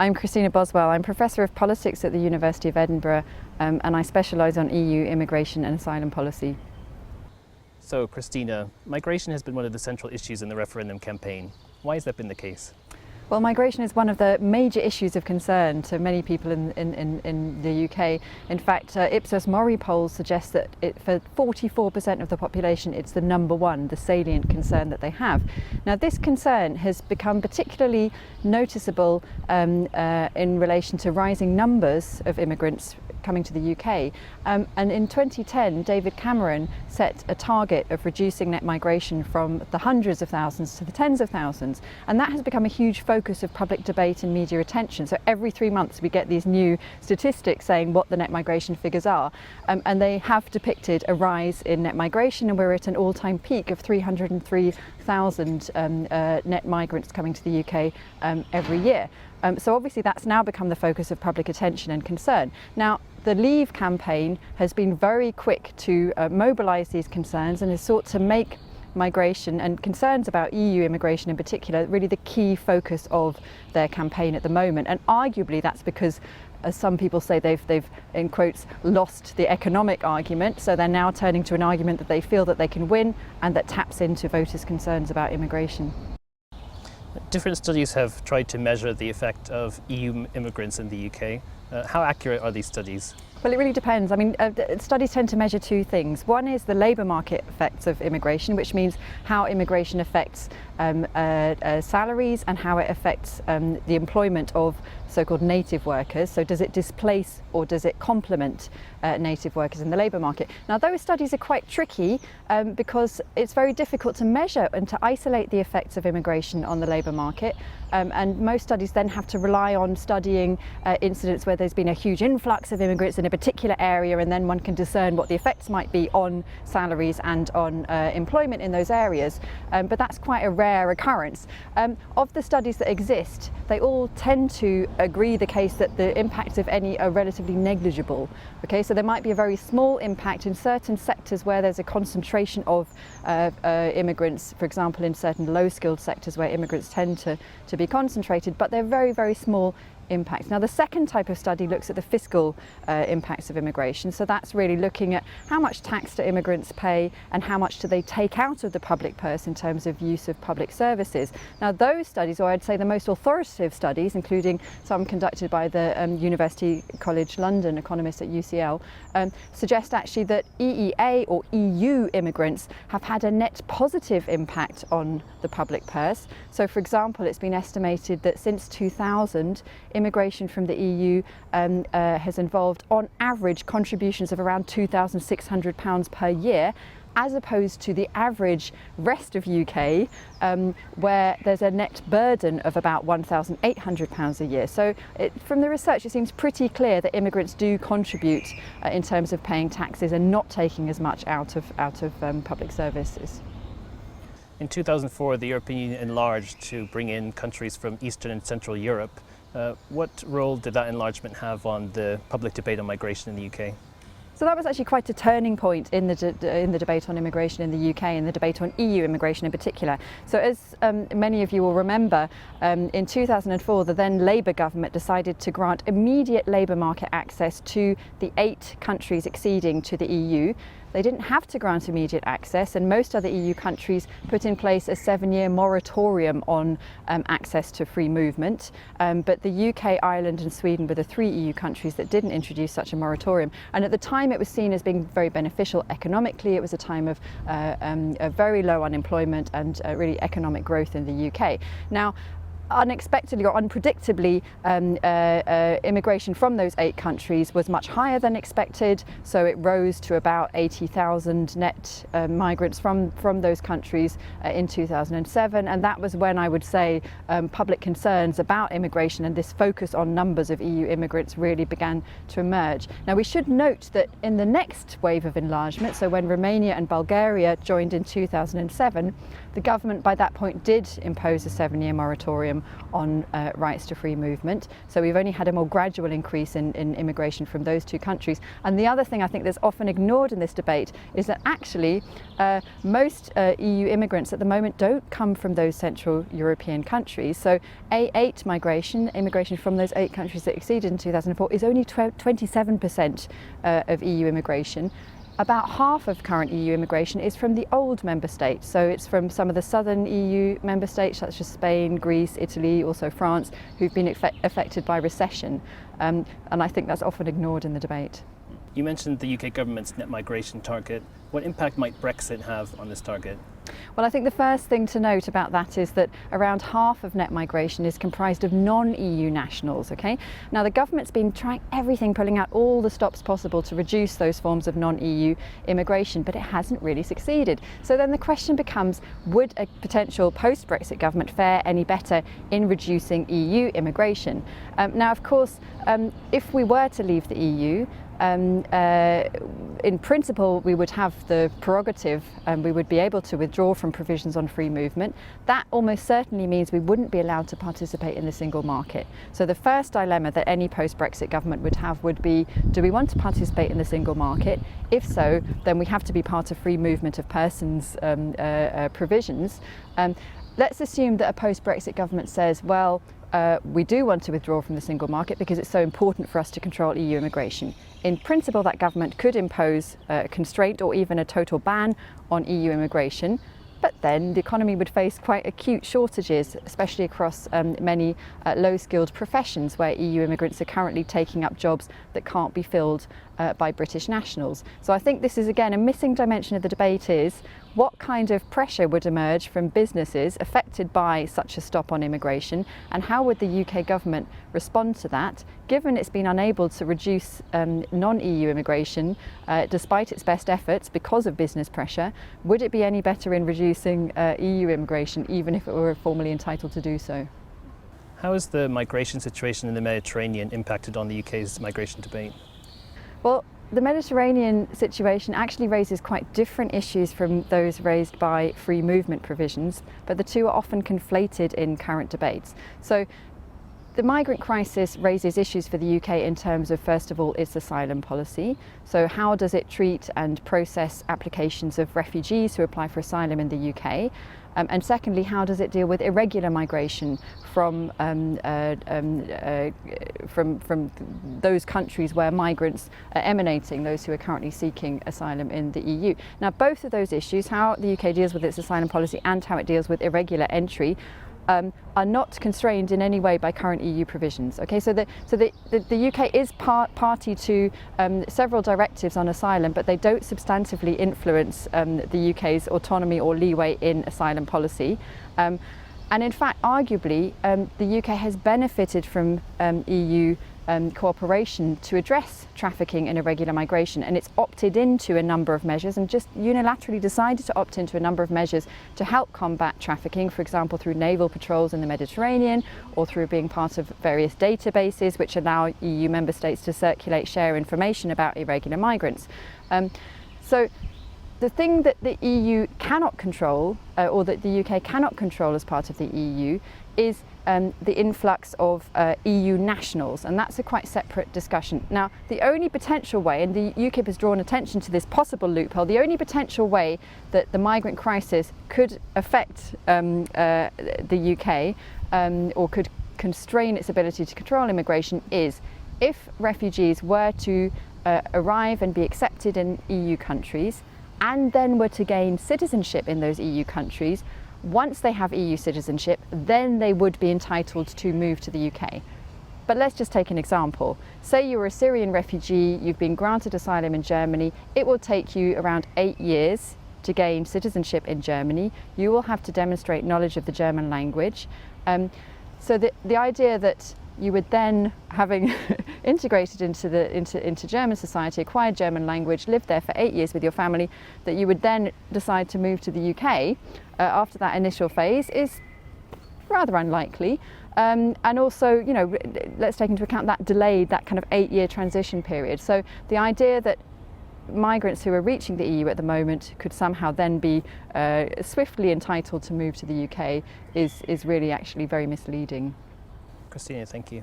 I'm Christina Boswell. I'm Professor of Politics at the University of Edinburgh and I specialise on EU immigration and asylum policy. So, Christina, migration has been one of the central issues in the referendum campaign. Why has that been the case? Well, migration is one of the major issues of concern to many people in the UK. In fact, Ipsos Mori polls suggest that for 44% of the population, it's the number one, the salient concern that they have. Now, this concern has become particularly noticeable in relation to rising numbers of immigrants coming to the UK. And in 2010, David Cameron set a target of reducing net migration from the hundreds of thousands to the tens of thousands. And that has become a huge focus of public debate and media attention. So every 3 months we get these new statistics saying what the net migration figures are. And they have depicted a rise in net migration, and we're at an all-time peak of 303,000 net migrants coming to the UK every year. So obviously that's now become the focus of public attention and concern. Now, the Leave campaign has been very quick to mobilise these concerns and has sought to make migration and concerns about EU immigration in particular really the key focus of their campaign at the moment. And arguably that's because, as some people say, they've in quotes lost the economic argument, so they're now turning to an argument that they feel that they can win and that taps into voters' concerns about immigration. Different studies have tried to measure the effect of EU immigrants in the UK. How accurate are these studies? Well, it really depends. I mean, studies tend to measure two things. One is the labour market effects of immigration, which means how immigration affects salaries and how it affects the employment of so-called native workers. So does it displace or does it complement native workers in the labour market? Now, those studies are quite tricky because it's very difficult to measure and to isolate the effects of immigration on the labour market. And most studies then have to rely on studying incidents where there's been a huge influx of immigrants in a particular area, and then one can discern what the effects might be on salaries and on employment in those areas. But that's quite a rare occurrence. Of the studies that exist, they all tend to agree the case that the impacts, if any, are relatively negligible. Okay, so there might be a very small impact in certain sectors where there's a concentration of immigrants, for example, in certain low-skilled sectors where immigrants tend to be concentrated, but they're very, very small impacts. Now, the second type of study looks at the fiscal impacts of immigration. So that's really looking at how much tax do immigrants pay and how much do they take out of the public purse in terms of use of public services. Now, those studies, or I'd say the most authoritative studies, including some conducted by the University College London economists at UCL, suggest actually that EEA or EU immigrants have had a net positive impact on the public purse. So, for example, it's been estimated that since 2000, immigration from the EU has involved, on average, contributions of around £2,600 per year, as opposed to the average rest of UK, where there's a net burden of about £1,800 a year. So from the research, it seems pretty clear that immigrants do contribute in terms of paying taxes and not taking as much out of public services. In 2004, the European Union enlarged to bring in countries from Eastern and Central Europe. What role did that enlargement have on the public debate on migration in the UK? So that was actually quite a turning point in the debate on immigration in the UK and the debate on EU immigration in particular. So as many of you will remember, in 2004 the then Labour government decided to grant immediate labour market access to the 8 countries acceding to the EU. They didn't have to grant immediate access, and most other EU countries put in place a 7-year moratorium on access to free movement. But the UK, Ireland and Sweden were the 3 EU countries that didn't introduce such a moratorium. And at the time it was seen as being very beneficial economically. It was a time of a very low unemployment and really economic growth in the UK. Now, unexpectedly or unpredictably, immigration from those 8 countries was much higher than expected, so it rose to about 80,000 net migrants from those countries in 2007, and that was when I would say public concerns about immigration and this focus on numbers of EU immigrants really began to emerge. Now, we should note that in the next wave of enlargement, so when Romania and Bulgaria joined in 2007, the government by that point did impose a 7-year moratorium Referendum on rights to free movement. So we've only had a more gradual increase in immigration from those two countries. And the other thing I think that's often ignored in this debate is that actually most EU immigrants at the moment don't come from those Central European countries. So A8 immigration from those 8 countries that exceeded in 2004 is only 27% of EU immigration. About half of current EU immigration is from the old member states. So it's from some of the southern EU member states such as Spain, Greece, Italy, also France, who've been affected by recession. And I think that's often ignored in the debate. You mentioned the UK government's net migration target. What impact might Brexit have on this target? Well, I think the first thing to note about that is that around half of net migration is comprised of non-EU nationals, okay? Now, the government's been trying everything, pulling out all the stops possible to reduce those forms of non-EU immigration, but it hasn't really succeeded. So then the question becomes, would a potential post-Brexit government fare any better in reducing EU immigration? Now, of course, if we were to leave the EU, in principle, we would have the prerogative and we would be able to withdraw from provisions on free movement. That almost certainly means we wouldn't be allowed to participate in the single market. So the first dilemma that any post-Brexit government would have would be, do we want to participate in the single market? If so, then we have to be part of free movement of persons provisions. Let's assume that a post-Brexit government says, well, we do want to withdraw from the single market because it's so important for us to control EU immigration. In principle, that government could impose a constraint or even a total ban on EU immigration, but then the economy would face quite acute shortages, especially across many low-skilled professions where EU immigrants are currently taking up jobs that can't be filled by British nationals. So I think this is, again, a missing dimension of the debate is what kind of pressure would emerge from businesses affected by such a stop on immigration, and how would the UK government respond to that, given it's been unable to reduce non-EU immigration despite its best efforts because of business pressure? Would it be any better in reducing EU immigration, even if it were formally entitled to do so? How has the migration situation in the Mediterranean impacted on the UK's migration debate? Well, the Mediterranean situation actually raises quite different issues from those raised by free movement provisions, but the two are often conflated in current debates. So the migrant crisis raises issues for the UK in terms of, first of all, its asylum policy. So how does it treat and process applications of refugees who apply for asylum in the UK? And secondly, how does it deal with irregular migration from those countries where migrants are emanating, those who are currently seeking asylum in the EU? Now, both of those issues, how the UK deals with its asylum policy and how it deals with irregular entry, are not constrained in any way by current EU provisions. Okay, so the UK is party to several directives on asylum, but they don't substantively influence the UK's autonomy or leeway in asylum policy. And in fact, arguably, the UK has benefited from EU cooperation to address trafficking and irregular migration, and it's opted into a number of measures and just unilaterally decided to opt into a number of measures to help combat trafficking, for example through naval patrols in the Mediterranean or through being part of various databases which allow EU member states to share information about irregular migrants. So the thing that the EU cannot control, or that the UK cannot control as part of the EU, is the influx of EU nationals, and that's a quite separate discussion. Now, the only potential way, and the UKIP has drawn attention to this possible loophole, the only potential way that the migrant crisis could affect the UK or could constrain its ability to control immigration is if refugees were to arrive and be accepted in EU countries and then were to gain citizenship in those EU countries. Once they have EU citizenship, then they would be entitled to move to the UK. But let's just take an example. Say you're a Syrian refugee, you've been granted asylum in Germany. It will take you around 8 years to gain citizenship in Germany. You will have to demonstrate knowledge of the German language. So the idea that you would then, having integrated into German society, acquired German language, lived there for 8 years with your family, that you would then decide to move to the UK after that initial phase is rather unlikely. And also, you know, let's take into account that delayed, that kind of 8-year transition period. So the idea that migrants who are reaching the EU at the moment could somehow then be swiftly entitled to move to the UK is really actually very misleading. Christina, thank you.